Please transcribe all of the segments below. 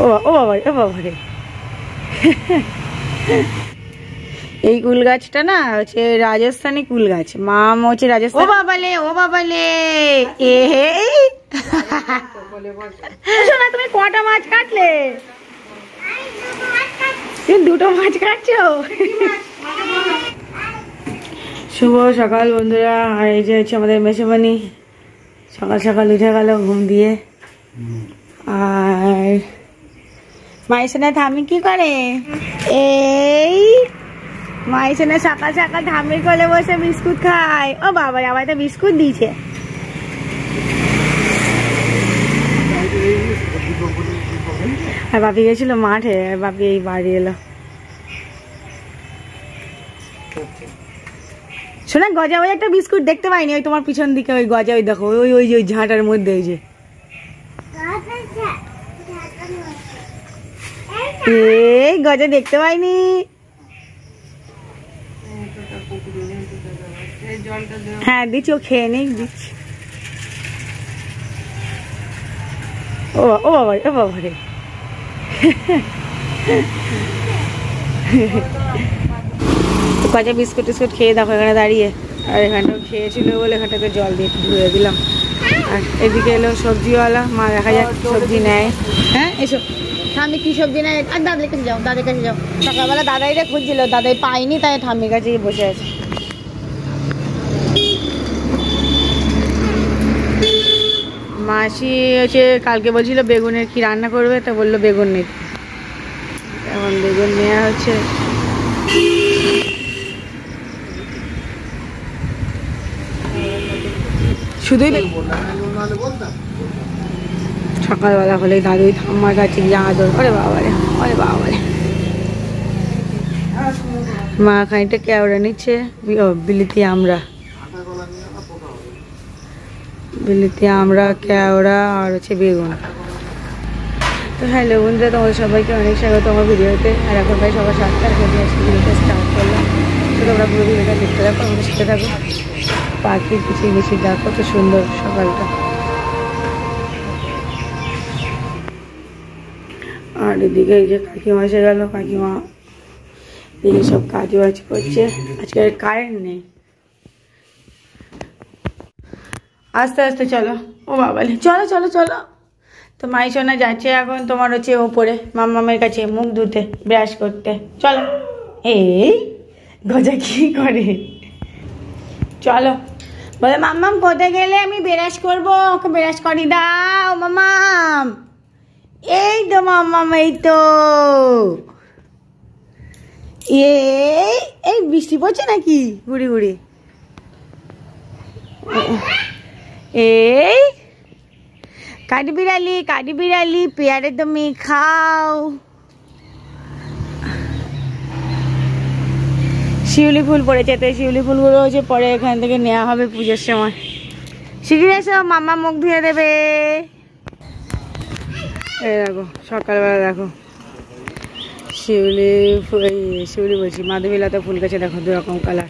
ও ও বাবা ও বাবা রে এই কুল গাছটা না হচ্ছে রাজস্থানী কুল গাছ। মাম হচ্ছে রাজস্থান। ও বাবালে এ হে শোনা, তুমি কটা মাছ কাটলে? তুমি দুটো মাছ কাটছো। শুভ সকাল বন্ধুরা। আর এই যে হচ্ছে আমাদের মেসোমণি সকাল সকাল উঠে গেল ঘুম দিয়ে। আর মাইসোনা থামি কি করে? এই মাইসোনা সকাল সকাল ঠাম্মির কোলে বসে বিস্কুট খায়। ও বাবা, আবার তো বিস্কুট দিয়েছে। আর বাপি গেছিল মাঠে, আর বাপি এই বাড়ি এলো। শোনা, গজা ওই একটা বিস্কুট দেখতে পাইনি, ওই তোমার পিছন দিকে ওই গজা, ওই দেখো ওই ওই ওই ঝাঁটার মধ্যে ওই যে। এই গজা দেখতে পাইনি। হ্যাঁ দিচ্ছি, ও খেয়ে নেই, দিচ্ছি। ও ও বাবা ও বাবা রে গজা বিস্কুট টিস্কুট খেয়ে দেখো এখানে দাঁড়িয়ে। আর এখানটাও খেয়েছিল বলে এখানটাতে জল দিয়ে ধুয়ে দিলাম। আর এদিকে এলো সবজিওয়ালা, মা দেখা যাক সবজি নেয়। হ্যাঁ এসো, ঠাম্মি কি সবজি নেয়? আর দাদার কাছে যাও, দাদার কাছে যাও। সকালবেলা দাদাইরা খুঁজছিল, দাদাই পাইনি, তাই ঠাম্মির কাছে বসে আছে। মাসি হচ্ছে কালকে বলছিল বেগুনের কি রান্না করবে, তা বললো বেগুন নেই। এখন বেগুন নেওয়া হচ্ছে। শুধুই সকালবেলা হলে দাদুই ঠাম্মার কাছে গিয়ে আদর। ওরে বাবারে, ওরে বাবারে। মা খানিকটা কেওড়া নিচ্ছে, বিলিতি আমরা, বিলিতি আমরা, কেওড়া আর হচ্ছে বেগুন। তো হ্যালো বন্ধুরা, তোমাদের সবাইকে অনেক স্বাগত আমার ভিডিওতে। আর এখন প্রায় সবার 7টার মধ্যে আজকে ভিডিওটা স্টার্ট করলাম। তো তোমরা পুরো ভিডিওটা দেখতে থাকো, আমাদের সাথে থাকো। পাখির পিছিয়ে বেশি দেখো, কত সুন্দর সকালটা। আর এদিকে এই যে কাকিমা এসে গেল, কাকিমা এই সব কাজ বাজ করছে। আজকে কারেন্ট নেই। আস্তে আস্তে চলো। ও বাবালে, চলো চলো চলো। তো মাইসোনা যাচ্ছে এখন তোমার হচ্ছে ওপরে মামামের কাছে মুখ ধুতে, ব্রাশ করতে। চলো। এই গজা কি করে? চলো। বলে মাম্মাম কোথায় গেলে? আমি ব্রাশ করবো, ওকে ব্রাশ করি দাও মামাম। এই তো মাম্মাম, এই তো। এই বৃষ্টি পড়ছে নাকি গুড়ি গুড়ি? এই কাঠবিড়ালি, কাঠবিড়ালি পেয়ারে তুমি খাও। শিউলি ফুল পড়েছে, তো শিউলি ফুলগুলো হচ্ছে পরে এখান থেকে নেওয়া হবে পুজোর সময়। শিগগির এসো, মামা মুখ ধুয়ে দেবে। এই দেখো সকালবেলা দেখো শিউলি ফুল, শিউলি বলছি মাধবীলতা ফুল গাছে দেখো দুরকম কালার।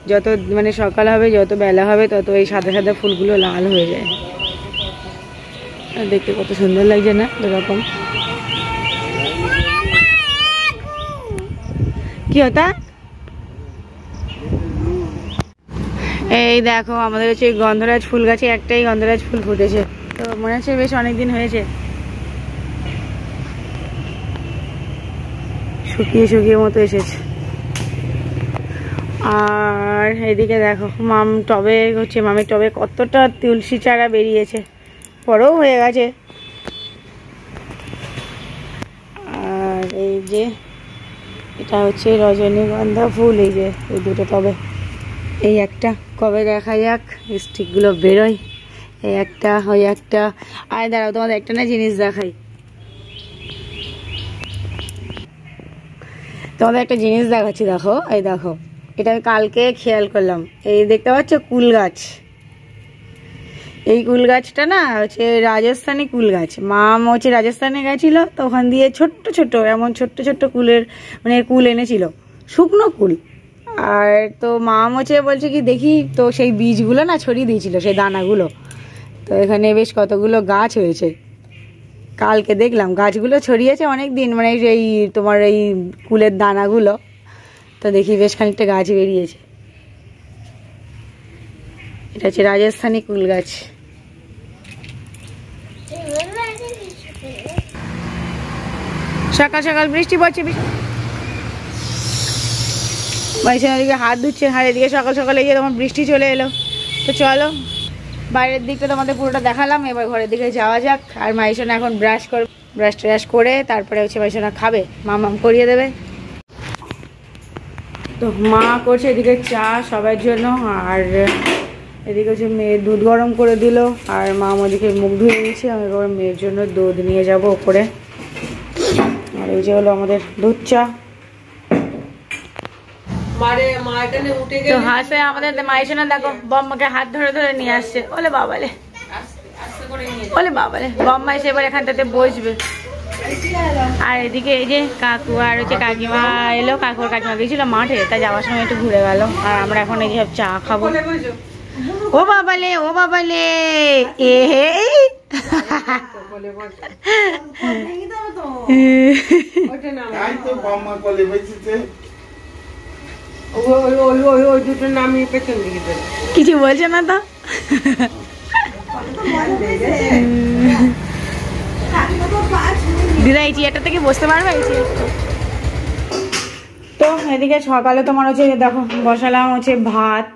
যত মানে সকাল হবে, যত বেলা হবে, তত এই সাদা সাদা ফুলগুলো লাল হয়ে যায়। আর দেখতে কত সুন্দর লাগছে না দুরকম। কি হতা? এই দেখো আমাদের হচ্ছে গন্ধরাজ ফুল গাছে একটাই গন্ধরাজ ফুল ফুটেছে। তো মনে হচ্ছে বেশ অনেকদিন হয়েছে, শুকিয়ে শুকিয়ে মতো এসেছে। আর এদিকে দেখো মাম টবে হচ্ছে, মামের টবে কতটা তুলসী চারা বেরিয়েছে, বড়ও হয়ে গেছে। আর এই যে এটা হচ্ছে রজনীগন্ধা ফুল, এই যে এই দুটো টবে। এই একটা কবে দেখা যাক স্টিকগুলো বেরোয়, এই একটা ওই একটা। আর দাঁড়াও তোমাদের একটা না জিনিস দেখাই, তোমাদের একটা জিনিস দেখাচ্ছি। দেখো এই দেখো, এটা আমি কালকে খেয়াল করলাম। এই দেখতে পাচ্ছ কুল গাছ? এই কুল গাছটা না হচ্ছে রাজস্থানী কুল গাছ। মাম হচ্ছে রাজস্থানে গেছিল, তো ওখান দিয়ে ছোট্ট ছোট্ট এমন ছোট্ট ছোট্ট কুলের মানে কুল এনেছিল, শুকনো কুল। আর তো মাম হচ্ছে বলছে কি দেখি, তো সেই বীজগুলো না ছড়িয়ে দিয়েছিল, সেই দানাগুলো। তো এখানে বেশ কতগুলো গাছ হয়েছে। কালকে দেখলাম গাছগুলো ছড়িয়েছে অনেক দিন, মানে এই তোমার এই কুলের দানাগুলো, তো দেখি বেশ খানিকটা গাছ বেরিয়েছে। এটা হচ্ছে রাজস্থানী কুল গাছ। সকাল সকাল বৃষ্টি পড়ছে, এদিকে হাত ধুচ্ছে, আর এদিকে সকাল সকালে গিয়ে তোমার বৃষ্টি চলে এলো। তো চলো বাইরের দিকটা তোমাদের পুরোটা দেখালাম, এবার ঘরের দিকে যাওয়া যাক। আর মাইশোনা এখন ব্রাশ করবে, ব্রাশ ট্রাশ করে তারপরে হচ্ছে মাইশোনা খাবে, মাম করিয়ে দেবে। তো মা করছে এদিকে চা সবার জন্য, আর এদিকে হচ্ছে মেয়ে দুধ গরম করে দিল, আর মা ওদিকে মুখ ধুয়ে নিয়েছে। আমি এবার মেয়ের জন্য দুধ নিয়ে যাব ওপরে। আর এই যে হলো আমাদের দুধ চা। তো হাসে আমাদের মাইশোনা, দেখো বম্মাকে হাত ধরে ধরে নিয়ে আসছে। ওলে বাবালে, ওলে বাবালে, বম্মা এসে এবার এখানটাতে বসবে। আর এদিকে এই যে কাকু আর হচ্ছে কাকিমা এলো, কাকুর কাকিমা গেছিল মাঠে, তাই যাওয়ার সময় একটু ঘুরে গেল। আর আমরা এখন এই যে সব চা খাবো। ও বাবালে, ও বাবালে, এ হে কিছু বলছে না তো। দিদা এই চেয়ারটা থেকে বসতে পারবে? তো এদিকে সকালে তোমার হচ্ছে দেখো বসালাম হচ্ছে ভাত,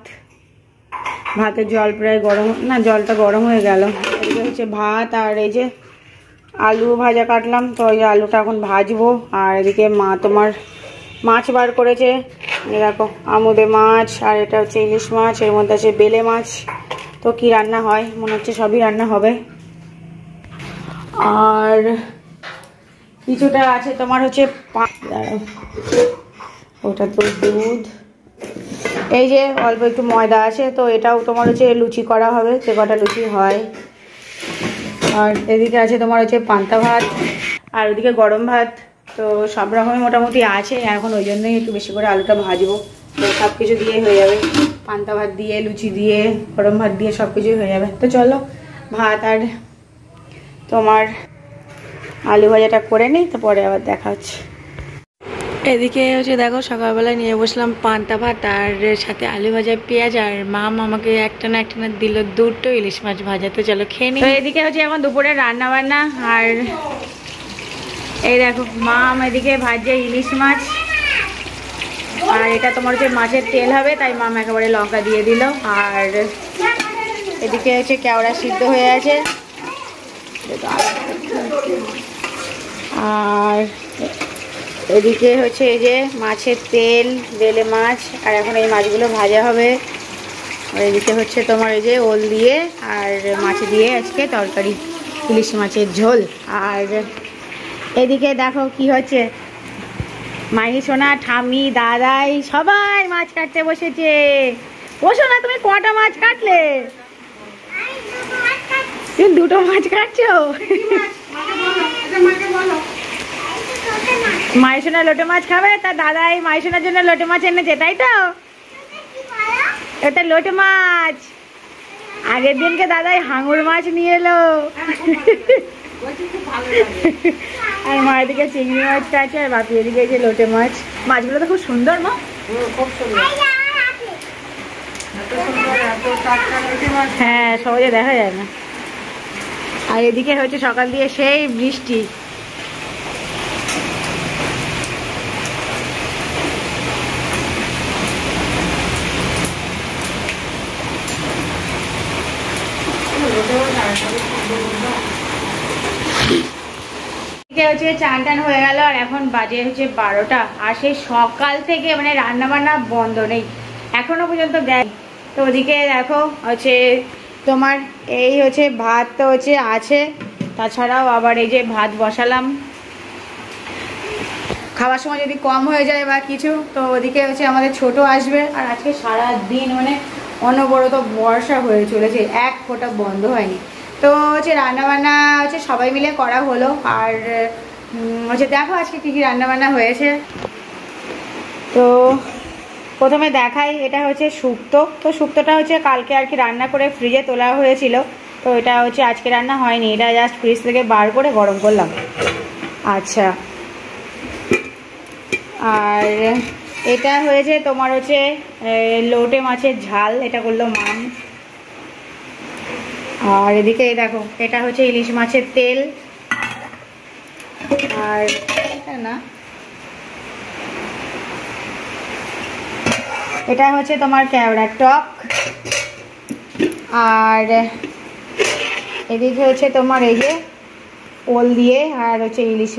ভাতের জল প্রায় গরম, না জলটা গরম হয়ে গেল। এদিকে হচ্ছে ভাত, আর এই যে আলু ভাজা কাটলাম, তো ওই আলুটা এখন ভাজবো। আর এদিকে মা তোমার মাছ বার করেছে, দেখো আমুদে মাছ, আর এটা হচ্ছে ইলিশ মাছ, এর মধ্যে আছে বেলে মাছ। তো কি রান্না হয়, মনে হচ্ছে সবই রান্না হবে। আর কিছুটা আছে তোমার হচ্ছে ওটা তো দুধ, এই যে অল্প একটু ময়দা আছে, তো এটাও তোমার হচ্ছে লুচি করা হবে, যে কটা লুচি হয়। আর এদিকে আছে তোমার হচ্ছে পান্তা ভাত, আর ওদিকে গরম ভাত। তো সব রকমই মোটামুটি আছে, এখন ওই জন্যই একটু বেশি করে আলুটা ভাজবো। তো সব কিছু দিয়ে হয়ে যাবে, পান্তা ভাত দিয়ে, লুচি দিয়ে, গরম ভাত দিয়ে সব কিছুই হয়ে যাবে। তো চলো ভাত আর তোমার আলু ভাজাটা করে নিই, তো পরে আবার দেখা হচ্ছে। এদিকে হচ্ছে দেখো সকালবেলায় নিয়ে বসলাম পান্তা ভাত, আর সাথে আলু ভাজা, পেঁয়াজ, আর মাম আমাকে একটা না দিল দুটো ইলিশ মাছ ভাজা। তো চলো খেয়ে নিই। তো এদিকে হচ্ছে এখন দুপুরে রান্না বান্না, আর এই দেখো মাম এদিকে ভাজে ইলিশ মাছ, আর এটা তোমার হচ্ছে মাছের তেল হবে, তাই মাম একেবারে লঙ্কা দিয়ে দিল। আর এদিকে হচ্ছে কেওড়া সিদ্ধ হয়ে আছে, আর এদিকে হচ্ছে এই যে মাছের তেল, বেলে মাছ, আর এখন এই মাছগুলো ভাজা হবে। আর এদিকে হচ্ছে তোমার এই যে ওল দিয়ে আর মাছ দিয়ে আজকে তরকারি, ইলিশ মাছের ঝোল। আর এদিকে দেখো কি হচ্ছে, মাইশোনা, ঠাম্মি, দাদাই সবাই মাছ কাটতে বসেছে। বসো না, তুমি কটা মাছ কাটলে? তুমি দুটো মাছ কাটছো? মাইশোনা লোটে মাছ খাবে, তা দাদাই মাইশোনার জন্য লোটে মাছ এনেছে, তাই তো? এটা লোটে মাছ। আগের দিনকে দাদাই হাঙুর মাছ নিয়ে এলো, আর মা এদিকে চিংড়ি মাছটা আছে, আর বাপি এদিকে যে লোটে মাছ। মাছগুলো তো খুব সুন্দর মা, খুব সুন্দর। হ্যাঁ, সহজে দেখা যায় না। আর এদিকে হচ্ছে সকাল দিয়ে সেই বৃষ্টি। হচ্ছে চান টান হয়ে গেল, আর এখন বাজে হচ্ছে 12টা। আর সেই সকাল থেকে মানে রান্না বান্না বন্ধ নেই, এখনো পর্যন্ত দেয়। তো ওদিকে দেখো হচ্ছে তোমার এই হচ্ছে ভাত তো হচ্ছে আছে, তাছাড়াও আবার এই যে ভাত বসালাম। খাওয়ার সময় যদি কম হয়ে যায় বা কিছু, তো ওদিকে হচ্ছে আমাদের ছোট আসবে। আর আজকে সারা দিন মানে অনবরত বর্ষা হয়ে চলেছে, এক ফোঁটা বন্ধ হয়নি। তো হচ্ছে রান্নাবান্না হচ্ছে সবাই মিলে করা হলো। আর হচ্ছে দেখো আজকে কী কী রান্নাবান্না হয়েছে। তো প্রথমে দেখাই, এটা হচ্ছে শুক্তো। তো শুক্তোটা হচ্ছে কালকে আর কি রান্না করে ফ্রিজে তোলা হয়েছিল, তো এটা হচ্ছে আজকে রান্না হয়নি, এটা জাস্ট ফ্রিজ থেকে বার করে গরম করলাম। আচ্ছা, আর এটা হয়েছে তোমার হচ্ছে লোটে মাছের ঝাল, এটা করলো মাম। আর এদিকে দেখো এটা হচ্ছে ইলিশ মাছের তেল, আর না এটা হচ্ছে তোমার কেওড়ার টক, আর এদিকে হচ্ছে তোমার এই যে ওল দিয়ে আর হচ্ছে ইলিশ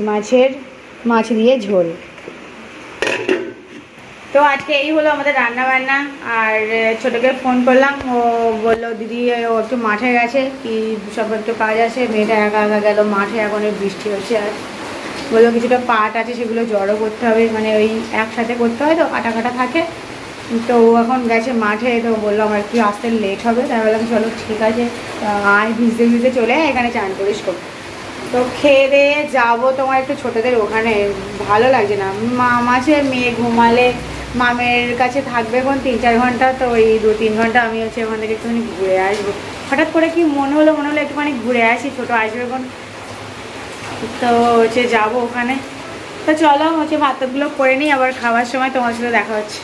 মাছ দিয়ে ঝোল। তো আজকে এই হলো আমাদের রান্না বান্না। আর ছোটোকে ফোন করলাম, ও বললো দিদি ও একটু মাঠে গেছে, কি সব একটু কাজ আছে, মেয়েটা একা একা গেল মাঠে, এখন বৃষ্টি হচ্ছে। আর বললো কিছুটা পাট আছে সেগুলো জড়ো করতে হবে, মানে ওই একসাথে করতে হয় তো কাটা কাটা থাকে। তো ও এখন গেছে মাঠে, তো বললো আমার একটু আসতে লেট হবে। তাই বললাম চলো ঠিক আছে, আয় ভিজতে ভিজতে চলে এখানে চান করিস করো। তো খেয়ে দিয়ে যাবো তোমার একটু ছোটোদের ওখানে, ভালো লাগছে না, মাম আছে, মেয়ে ঘুমালে মামের কাছে থাকবে এখন 3-4 ঘন্টা, তো ওই 2-3 ঘন্টা আমি হচ্ছে ওখান থেকে একটুখানি ঘুরে আসবো। হঠাৎ করে কি মনে হলো একটুখানি ঘুরে আসি, ছোটো আসবে এখন, তো হচ্ছে যাবো ওখানে। তো চলো হচ্ছে ভাতগুলো করে নিই, আবার খাওয়ার সময় তোমার সাথে দেখা হচ্ছে।